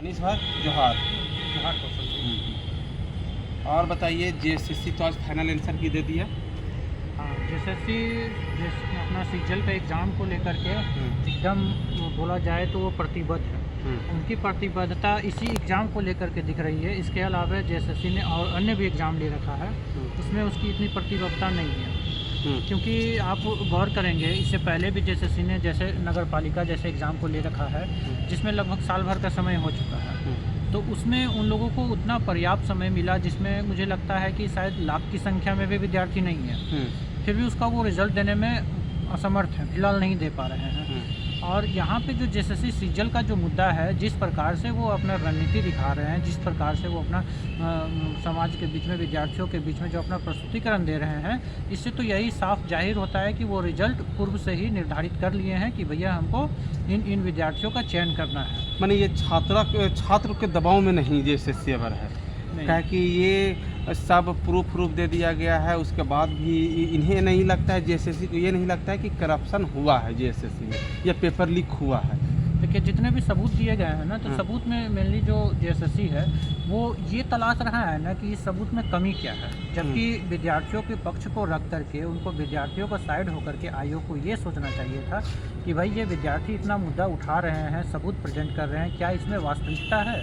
अनीस भाई जोहार। जोहार कौशल जी। और बताइए जेएसएससी तो आज फाइनल आंसर की दे दिया। हाँ, जेएसएससी अपना सीजल का एग्ज़ाम को लेकर के एकदम बोला जाए तो वो प्रतिबद्ध है। उनकी प्रतिबद्धता इसी एग्ज़ाम को लेकर के दिख रही है। इसके अलावा जेएसएससी ने और अन्य भी एग्ज़ाम ले रखा है, उसमें उसकी इतनी प्रतिबद्धता नहीं है। क्योंकि आप गौर करेंगे, इससे पहले भी जेएसएससी ने जैसे नगर पालिका जैसे एग्ज़ाम को ले रखा है, जिसमें लगभग साल भर का समय हो चुका है, तो उसमें उन लोगों को उतना पर्याप्त समय मिला जिसमें मुझे लगता है कि शायद लाख की संख्या में भी विद्यार्थी नहीं है, फिर भी उसका वो रिज़ल्ट देने में असमर्थ है, फिलहाल नहीं दे पा रहे हैं। और यहाँ पे जो जेएसएससी सीजल का जो मुद्दा है, जिस प्रकार से वो अपना रणनीति दिखा रहे हैं, जिस प्रकार से वो अपना समाज के बीच में, विद्यार्थियों के बीच में जो अपना प्रस्तुतिकरण दे रहे हैं, इससे तो यही साफ जाहिर होता है कि वो रिजल्ट पूर्व से ही निर्धारित कर लिए हैं कि भैया हमको इन विद्यार्थियों का चयन करना है। माने ये छात्र के दबाव में नहीं जेएसएससी अबर है, क्या कि ये सब प्रूफ दे दिया गया है, उसके बाद भी इन्हें नहीं लगता है, जेएसएससी को ये नहीं लगता है कि करप्शन हुआ है जेएसएससी में या पेपर लीक हुआ है। देखिए, जितने भी सबूत दिए गए हैं ना, तो सबूत में मेनली जो जेएसएससी है वो ये तलाश रहा है ना कि इस सबूत में कमी क्या है, जबकि विद्यार्थियों के पक्ष को रख करके, उनको विद्यार्थियों का साइड होकर के आयोग को ये सोचना चाहिए था कि भाई ये विद्यार्थी इतना मुद्दा उठा रहे हैं, सबूत प्रेजेंट कर रहे हैं, क्या इसमें वास्तविकता है,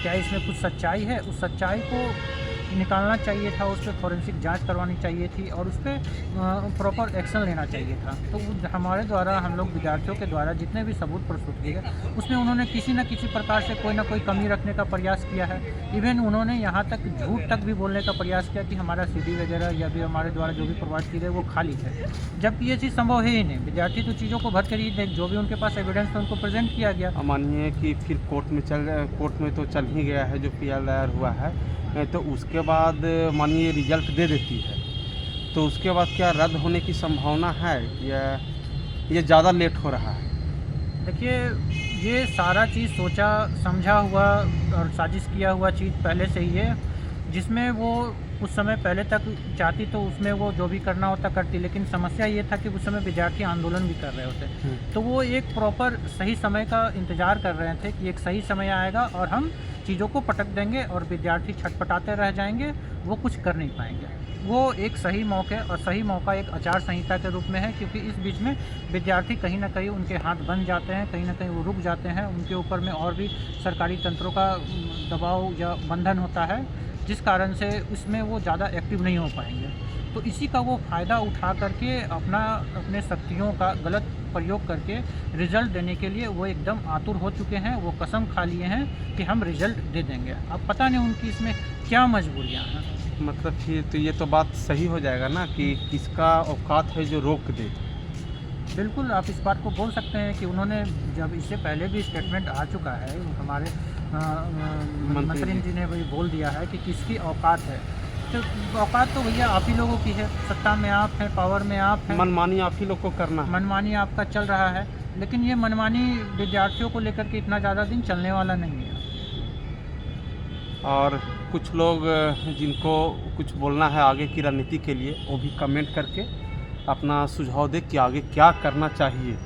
क्या इसमें कुछ सच्चाई है। उस सच्चाई को निकालना चाहिए था, उस पर फॉरेंसिक जांच करवानी चाहिए थी और उस पर प्रॉपर एक्शन लेना चाहिए था। तो हमारे द्वारा, हम लोग विद्यार्थियों के द्वारा जितने भी सबूत प्रस्तुत किए गए, उसमें उन्होंने किसी न किसी प्रकार से कोई ना कोई कमी रखने का प्रयास किया है। इवन उन्होंने यहाँ तक झूठ तक भी बोलने का प्रयास किया कि हमारा CD वगैरह या भी हमारे द्वारा जो भी प्रोवाइड किए गए वो खाली है, जबकि ये चीज़ संभव है ही नहीं। विद्यार्थी तो चीज़ों को भर कर ही जो भी उनके पास एविडेंस था उनको प्रेजेंट किया गया। मानिए कि फिर कोर्ट में तो चल ही गया है, जो PR दायर हुआ है, तो उसके बाद मानिए रिजल्ट दे देती है, तो उसके बाद क्या रद्द होने की संभावना है या ये ज़्यादा लेट हो रहा है? देखिए, ये सारा चीज़ सोचा समझा हुआ और साजिश किया हुआ चीज़ पहले से ही है, जिसमें वो कुछ समय पहले तक चाहती तो उसमें वो जो भी करना होता करती, लेकिन समस्या ये था कि उस समय विद्यार्थी आंदोलन भी कर रहे होते, तो वो एक प्रॉपर सही समय का इंतज़ार कर रहे थे कि एक सही समय आएगा और हम चीज़ों को पटक देंगे और विद्यार्थी छटपटाते रह जाएंगे, वो कुछ कर नहीं पाएंगे। वो एक सही मौके और सही मौका एक आचार संहिता के रूप में है, क्योंकि इस बीच में विद्यार्थी कहीं ना कहीं उनके हाथ बंध जाते हैं, कहीं ना कहीं वो रुक जाते हैं, उनके ऊपर में और भी सरकारी तंत्रों का दबाव या बंधन होता है, जिस कारण से उसमें वो ज़्यादा एक्टिव नहीं हो पाएंगे। तो इसी का वो फ़ायदा उठा करके अपने शक्तियों का गलत प्रयोग करके रिज़ल्ट देने के लिए वो एकदम आतुर हो चुके हैं। वो कसम खा लिए हैं कि हम रिज़ल्ट दे देंगे। अब पता नहीं उनकी इसमें क्या मजबूरियां हैं। मतलब फिर तो ये तो बात सही हो जाएगा ना कि किसका औकात है जो रोक दे। बिल्कुल, आप इस बात को बोल सकते हैं कि उन्होंने, जब इससे पहले भी स्टेटमेंट आ चुका है, हमारे मंत्री जी ने भी बोल दिया है कि किसकी औकात है, तो औकात तो भैया आप ही लोगों की है, सत्ता में आप हैं, पावर में आप हैं, मनमानी आप ही लोग को करना है। मनमानी आपका चल रहा है, लेकिन ये मनमानी विद्यार्थियों को लेकर के इतना ज़्यादा दिन चलने वाला नहीं है। और कुछ लोग जिनको कुछ बोलना है आगे की रणनीति के लिए, वो भी कमेंट करके अपना सुझाव दे कि आगे क्या करना चाहिए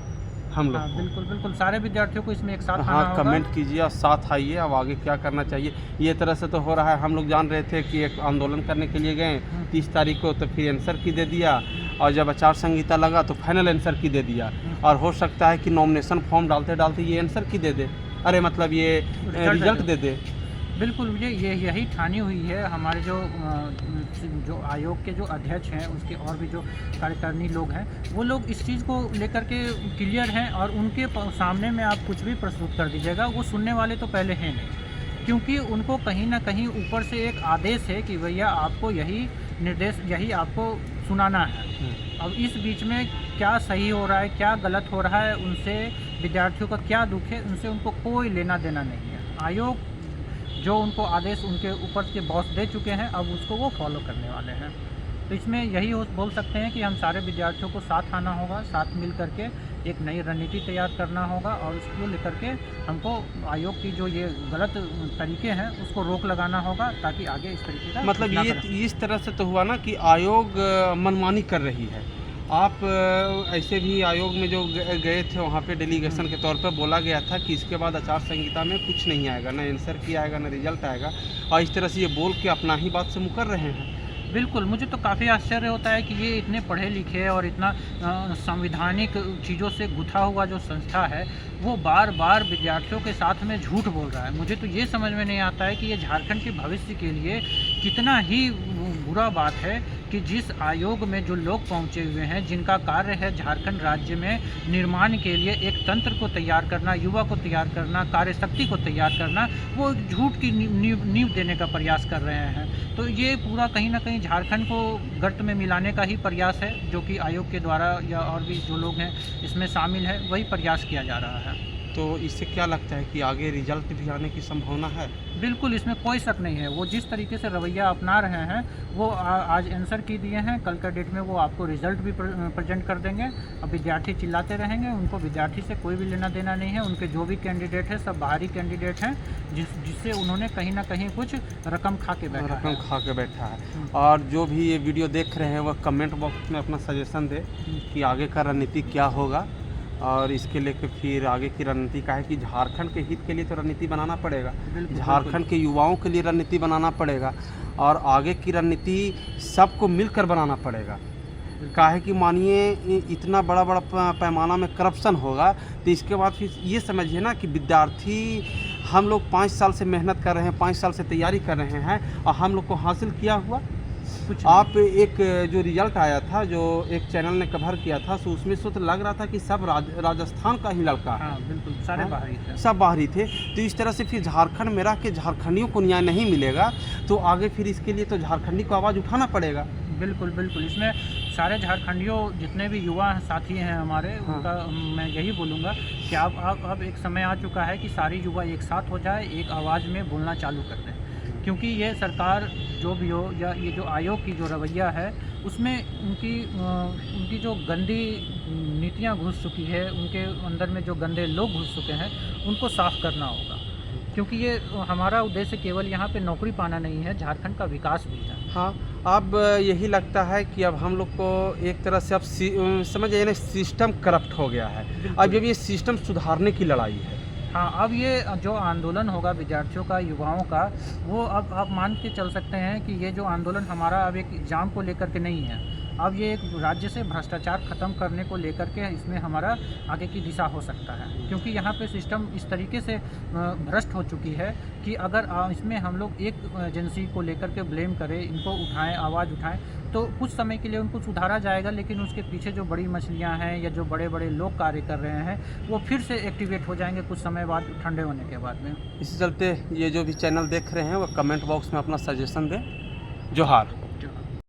हम लोग। हाँ, बिल्कुल सारे विद्यार्थियों को इसमें एक साथ आना हाँ, होगा। कमेंट कीजिए और साथ आइए, अब आगे क्या करना चाहिए। ये तरह से तो हो रहा है, हम लोग जान रहे थे कि एक आंदोलन करने के लिए गए 30 तारीख को, तो फिर आंसर की दे दिया, और जब आचार संहिता लगा तो फाइनल आंसर की दे दिया, और हो सकता है कि नॉमिनेशन फॉर्म डालते डालते ये आंसर की दे दे, अरे मतलब ये रिजल्ट दे दे। बिल्कुल, मुझे यही ठानी हुई है। हमारे जो आयोग के जो अध्यक्ष हैं, उसके और भी जो कार्यकारिणी लोग हैं, वो लोग इस चीज़ को लेकर के क्लियर हैं, और उनके सामने में आप कुछ भी प्रस्तुत कर दीजिएगा, वो सुनने वाले तो पहले हैं नहीं, क्योंकि उनको कहीं ना कहीं ऊपर से एक आदेश है कि भैया आपको यही निर्देश, यही आपको सुनाना है। अब इस बीच में क्या सही हो रहा है, क्या गलत हो रहा है, उनसे विद्यार्थियों का क्या दुख है, उनसे उनको कोई लेना देना नहीं है। आयोग जो उनको आदेश उनके ऊपर के बॉस दे चुके हैं, अब उसको वो फॉलो करने वाले हैं। तो इसमें यही बोल सकते हैं कि हम सारे विद्यार्थियों को साथ आना होगा, साथ मिल करके एक नई रणनीति तैयार करना होगा, और उसको लेकर के हमको आयोग की जो ये गलत तरीके हैं उसको रोक लगाना होगा, ताकि आगे इस तरीके का मतलब ये इस तरह से तो हुआ ना कि आयोग मनमानी कर रही है, आप ऐसे भी आयोग में जो गए थे वहाँ पे डेलीगेशन के तौर पर बोला गया था कि इसके बाद आचार संहिता में कुछ नहीं आएगा, ना आंसर की आएगा, ना रिजल्ट आएगा, और इस तरह से ये बोल के अपना ही बात से मुकर रहे हैं। बिल्कुल, मुझे तो काफ़ी आश्चर्य होता है कि ये इतने पढ़े लिखे और इतना संवैधानिक चीज़ों से गुथा हुआ जो संस्था है, वो बार-बार विद्यार्थियों के साथ में झूठ बोल रहा है। मुझे तो ये समझ में नहीं आता है कि ये झारखंड के भविष्य के लिए कितना ही बुरा बात है कि जिस आयोग में जो लोग पहुँचे हुए हैं, जिनका कार्य है झारखंड राज्य में निर्माण के लिए एक तंत्र को तैयार करना, युवा को तैयार करना, कार्यशक्ति को तैयार करना, वो झूठ की नींव देने का प्रयास कर रहे हैं। तो ये पूरा कहीं न कहीं झारखंड को गर्त में मिलाने का ही प्रयास है, जो कि आयोग के द्वारा या और भी जो लोग हैं इसमें शामिल है, वही प्रयास किया जा रहा है। तो इससे क्या लगता है कि आगे रिजल्ट भी आने की संभावना है? बिल्कुल, इसमें कोई शक नहीं है। वो जिस तरीके से रवैया अपना रहे हैं, वो आज आंसर की दिए हैं, कल का डेट में वो आपको रिजल्ट भी प्रेजेंट कर देंगे। अब विद्यार्थी चिल्लाते रहेंगे, उनको विद्यार्थी से कोई भी लेना देना नहीं है। उनके जो भी कैंडिडेट है सब बाहरी कैंडिडेट हैं, जिससे उन्होंने कहीं ना कहीं कुछ रकम खा के बैठा है। और जो भी ये वीडियो देख रहे हैं वह कमेंट बॉक्स में अपना सजेशन दे कि आगे का रणनीति क्या होगा, और इसके लेके फिर आगे की रणनीति का है कि झारखंड के हित के लिए तो रणनीति बनाना पड़ेगा, झारखंड के युवाओं के लिए रणनीति बनाना पड़ेगा, और आगे की रणनीति सबको मिलकर बनाना पड़ेगा। काहे कि मानिए इतना बड़ा पैमाना में करप्शन होगा तो इसके बाद फिर ये समझिए ना कि विद्यार्थी, हम लोग 5 साल से मेहनत कर रहे हैं, 5 साल से तैयारी कर रहे हैं, और हम लोग को हासिल किया हुआ कुछ। आप एक जो रिजल्ट आया था, जो एक चैनल ने कवर किया था, तो उसमें तो लग रहा था कि सब राजस्थान का ही लड़का है। हाँ, बिल्कुल, सारे बाहरी थे, सब बाहरी थे। तो इस तरह से फिर झारखंड में रह के झारखंडियों को न्याय नहीं मिलेगा, तो आगे फिर इसके लिए तो झारखंडी को आवाज़ उठाना पड़ेगा। बिल्कुल बिल्कुल, इसमें सारे झारखंडियों जितने भी युवा साथी हैं हमारे, उनका मैं यही बोलूँगा कि अब एक समय आ चुका है कि सारी युवा एक साथ हो जाए, एक आवाज़ में बोलना चालू कर दें। क्योंकि ये सरकार जो भी हो, या ये जो आयोग की जो रवैया है, उसमें उनकी जो गंदी नीतियाँ घुस चुकी है, उनके अंदर में जो गंदे लोग घुस चुके हैं, उनको साफ़ करना होगा। क्योंकि ये हमारा उद्देश्य केवल यहाँ पे नौकरी पाना नहीं है, झारखंड का विकास भी है। हाँ, अब यही लगता है कि अब हम लोग को एक तरह से अब समझिए ना, सिस्टम करप्ट हो गया है। अब जब ये सिस्टम सुधारने की लड़ाई है। हाँ, अब ये जो आंदोलन होगा विद्यार्थियों का, युवाओं का, वो अब आप मान के चल सकते हैं कि ये जो आंदोलन हमारा अब एक एग्ज़ाम को लेकर के नहीं है, अब ये एक राज्य से भ्रष्टाचार ख़त्म करने को लेकर के इसमें हमारा आगे की दिशा हो सकता है। क्योंकि यहाँ पे सिस्टम इस तरीके से भ्रष्ट हो चुकी है कि अगर इसमें हम लोग एक एजेंसी को लेकर के ब्लेम करें, इनको उठाएं, आवाज़ उठाएं, तो कुछ समय के लिए उनको सुधारा जाएगा, लेकिन उसके पीछे जो बड़ी मछलियाँ हैं या जो बड़े बड़े लोग कार्य कर रहे हैं, वो फिर से एक्टिवेट हो जाएंगे कुछ समय बाद, ठंडे होने के बाद में। इसी चलते ये जो भी चैनल देख रहे हैं वो कमेंट बॉक्स में अपना सजेशन दें। जोहार।